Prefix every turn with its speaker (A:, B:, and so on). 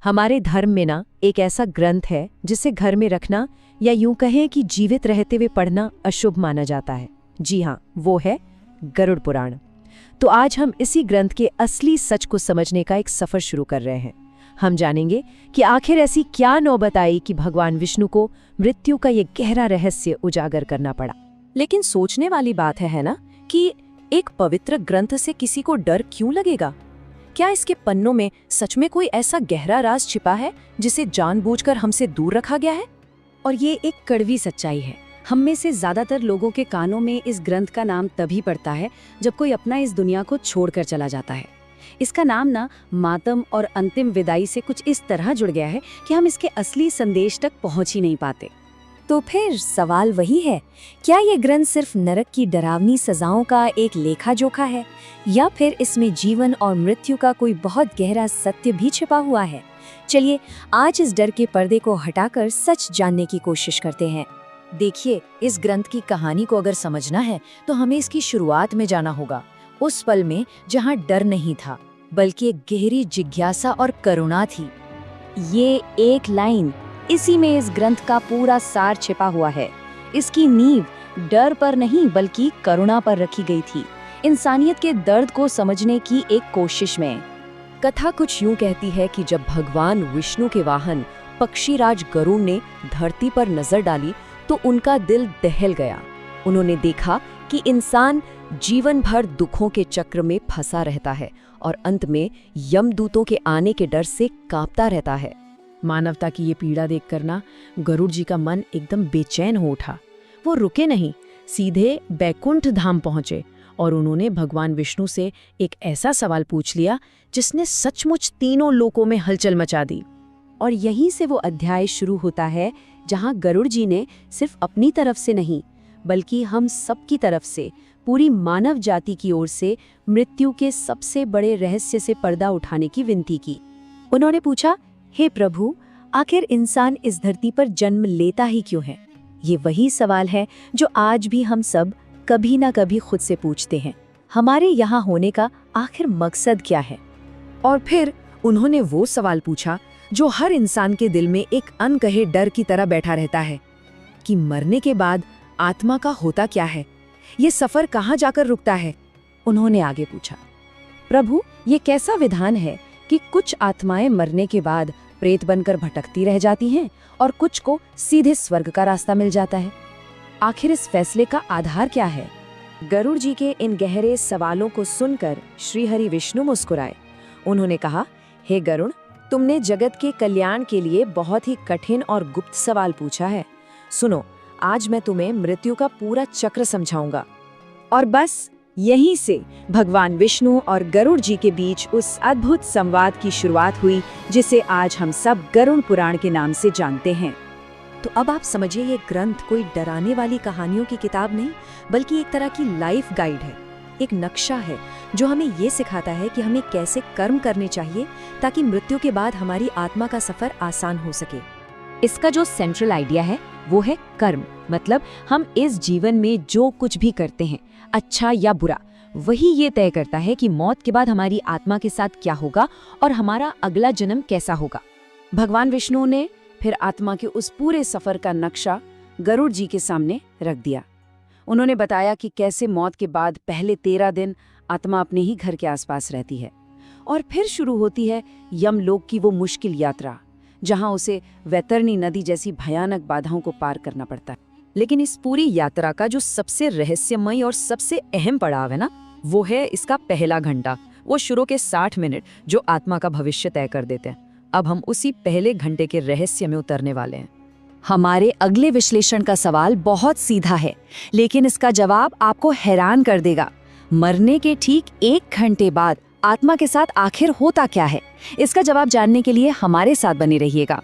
A: हमारे धर्म में ना एक ऐसा ग्रंथ है जिसे घर में रखना या यूं कहें कि जीवित रहते हुए पढ़ना अशुभ माना जाता है। जी हाँ, वो है गरुड़ पुराण। तो आज हम इसी ग्रंथ के असली सच को समझने का एक सफर शुरू कर रहे हैं। हम जानेंगे कि आखिर ऐसी क्या नौबत आई कि भगवान विष्णु को मृत्यु का ये गहरा रहस्य उजागर करना पड़ा।
B: लेकिन सोचने वाली बात है ना कि एक पवित्र ग्रंथ से किसी को डर क्यों लगेगा? क्या इसके पन्नों में सच में कोई ऐसा गहरा राज छिपा है जिसे जानबूझकर हमसे दूर रखा गया है?
C: और ये एक कड़वी सच्चाई है। हम में से ज्यादातर लोगों के कानों में इस ग्रंथ का नाम तभी पड़ता है जब कोई अपना इस दुनिया को छोड़कर चला जाता है। इसका नाम ना मातम और अंतिम विदाई से कुछ इस तरह जुड़ गया है कि हम इसके असली संदेश तक पहुंच ही नहीं पाते।
B: तो फिर सवाल वही है, क्या ये ग्रंथ सिर्फ नरक की डरावनी सजाओं का एक लेखा जोखा है, या फिर इसमें जीवन और मृत्यु का कोई बहुत गहरा सत्य भी छिपा हुआ है? चलिए आज इस डर के पर्दे को हटाकर सच जानने की कोशिश करते हैं।
A: देखिए, इस ग्रंथ की कहानी को अगर समझना है तो हमें इसकी शुरुआत में जाना होगा, उस पल में जहाँ डर नहीं था बल्कि एक गहरी जिज्ञासा और करुणा थी।
C: ये एक लाइन, इसी में इस ग्रंथ का पूरा सार छिपा हुआ है। इसकी नींव डर पर नहीं बल्कि करुणा पर रखी गई थी, इंसानियत के दर्द को समझने की एक कोशिश में।
B: कथा कुछ यूं कहती है कि जब भगवान विष्णु के वाहन पक्षीराज गरुड़ ने धरती पर नजर डाली तो उनका दिल दहल गया। उन्होंने देखा कि इंसान जीवन भर दुखों के चक्र में फंसा रहता है और अंत में यमदूतों के आने के डर से कांपता रहता है।
A: मानवता की ये पीड़ा देखकर ना गरुड़ जी का मन एकदम बेचैन हो उठा। वो रुके नहीं, सीधे बैकुंठ धाम पहुंचे और उन्होंने भगवान विष्णु से एक ऐसा सवाल पूछ लिया जिसने सचमुच तीनों लोकों में हलचल मचा दी।
C: और यहीं से वो अध्याय शुरू होता है जहां गरुड़ जी ने सिर्फ अपनी तरफ से नहीं बल्कि हम सब की तरफ से, पूरी मानव जाति की ओर से मृत्यु के सबसे बड़े रहस्य से पर्दा उठाने की विनती की। उन्होंने पूछा, हे प्रभु, आखिर इंसान इस धरती पर जन्म लेता ही क्यों है? ये वही सवाल है जो आज भी हम सब कभी ना कभी खुद से पूछते हैं। हमारे यहाँ होने का आखिर मकसद क्या है?
A: और फिर उन्होंने वो सवाल पूछा जो हर इंसान के दिल में एक अनकहे डर की तरह बैठा रहता है कि मरने के बाद आत्मा का होता क्या है, ये सफर कहाँ जाकर रुकता है।
C: उन्होंने आगे पूछा, प्रभु, ये कैसा विधान है कि कुछ आत्माएं मरने के बाद प्रेत बनकर भटकती रह जाती हैं और कुछ को सीधे स्वर्ग का रास्ता मिल जाता है? आखिर इस फैसले का आधार क्या है?
B: गरुड़ जी के इन गहरे सवालों को सुनकर श्रीहरि विष्णु मुस्कुराए। उन्होंने कहा, हे गरुड़, तुमने जगत के कल्याण के लिए बहुत ही कठिन और गुप्त सवाल पूछा है। सुनो, आज मैं तुम्हें मृत्यु का पूरा चक्र समझाऊंगा। और बस यहीं से भगवान विष्णु और गरुड़ जी के बीच उस अद्भुत संवाद की शुरुआत हुई जिसे आज हम सब गरुड़ पुराण के नाम से जानते हैं।
A: तो अब आप समझिए, ये ग्रंथ कोई डराने वाली कहानियों की किताब नहीं बल्कि एक तरह की लाइफ गाइड है, एक नक्शा है जो हमें ये सिखाता है कि हमें कैसे कर्म करने चाहिए ताकि मृत्यु के बाद हमारी आत्मा का सफर आसान हो सके।
C: इसका जो सेंट्रल आइडिया है वो है कर्म, मतलब हम इस जीवन में जो कुछ भी करते हैं, अच्छा या बुरा, वही ये तय करता है कि मौत के बाद हमारी आत्मा के साथ क्या होगा और हमारा अगला जन्म कैसा होगा।
B: भगवान विष्णु ने फिर आत्मा के उस पूरे सफर का नक्शा गरुड़ जी के सामने रख दिया। उन्होंने बताया कि कैसे मौत के बाद पहले 13 दिन आत्मा अपने ही घर के आसपास रहती है और फिर शुरू होती है यमलोक की वो मुश्किल यात्रा, जहां उसे वैतरणी नदी जैसी भयानक बाधाओं को पार करना पड़ता है।
A: लेकिन इस पूरी यात्रा का जो सबसे रहस्यमय और सबसे अहम पड़ाव है ना, वो है इसका पहला घंटा, वो शुरू के 60 मिनट जो आत्मा का भविष्य तय कर देते हैं। अब हम उसी पहले घंटे के रहस्य में उतरने वाले हैं।
C: हमारे अगले विश्लेषण का सवाल बहुत सीधा है, लेकिन इसका जवाब आपको हैरान कर देगा। मरने के ठीक 1 घंटे बाद आत्मा के साथ आखिर होता क्या है? इसका जवाब जानने के लिए हमारे साथ बने रहिएगा।